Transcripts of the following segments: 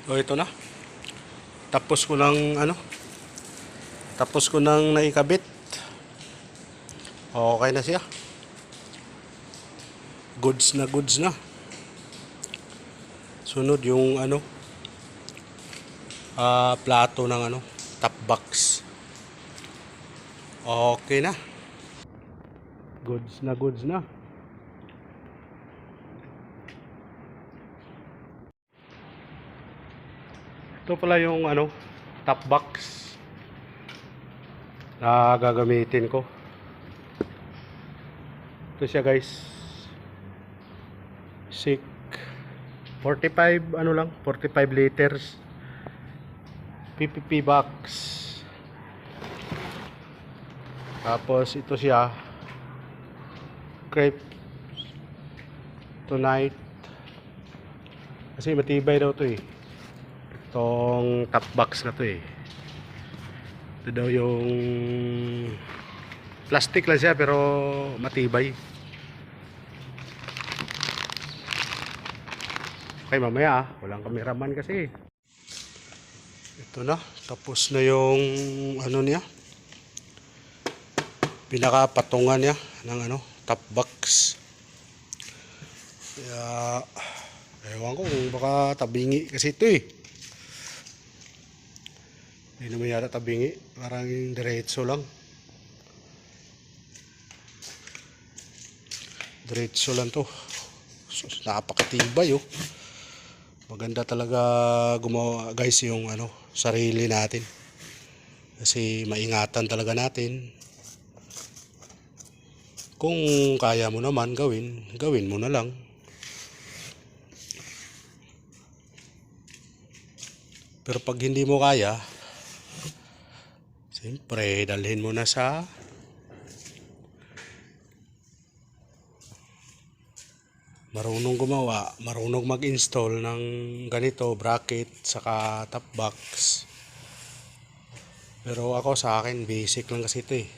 O ito na. Tapos ko ng tapos ko nang naikabit. Okay na siya. Goods na goods na. Sunod yung plato ng top box. Okay na. Goods na goods na. Ito pala yung top box na gagamitin ko. Ito siya guys. 45 liters. PPP box. Tapos ito siya. Crepe tonight. Kasi matibay daw to eh. Itong top box na to eh. Ito daw yung plastic lang siya pero matibay. Okay, mamaya walang cameraman kasi. Ito na, tapos na yung niya. Pinakapatungan niya ng top box. Kaya ewan ko kung baka tabingi kasi ito eh. Hindi naman yata tabingi, parang diretso lang. Diretso lang to. So, napakatibay oh. Maganda talaga gumawa guys yung sarili natin. Kasi maingatan talaga natin. Kung kaya mo naman gawin mo na lang. Pero pag hindi mo kaya, siyempre dalhin mo na sa marunong gumawa, marunong mag-install ng ganito, bracket, saka top box. Pero ako sa akin, basic lang kasi ito eh.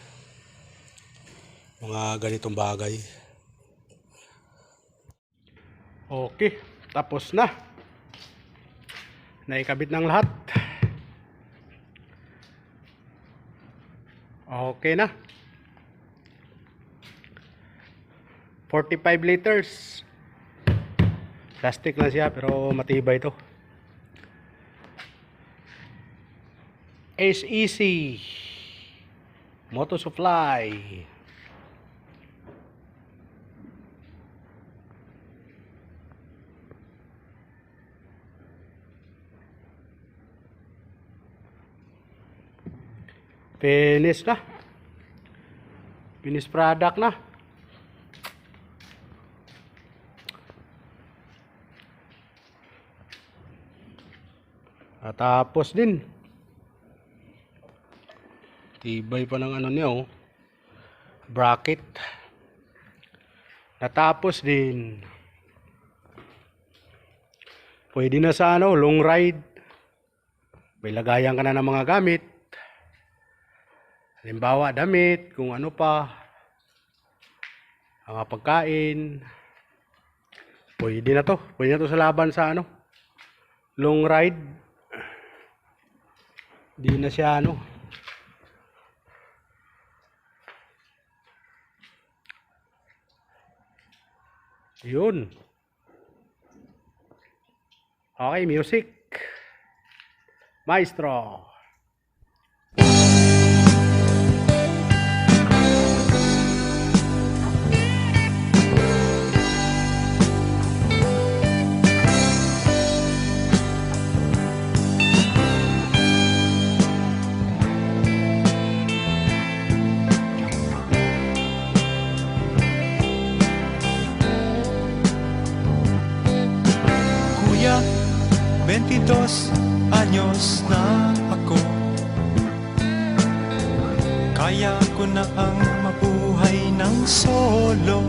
Mga ganitong bagay. Okay, tapos na. Naikabit ng lahat. Okay na. 45 liters. Plastic lang siya pero matibay ito. SEC Moto Supply. Finish na. Finish product na. At tapos din. Tibay pa ng niya oh. Bracket. Natapos din. Pwede na sa long ride. May lagayan ka na ng mga gamit. Halimbawa damit, kung ano pa. Mga pagkain. Pwede na to. Pwede na to sa laban sa long ride. Di na siya yun. Okay, music. Maestro. Kuya, 22 anyos na ako. Kaya ko na ang mabuhay ng solo.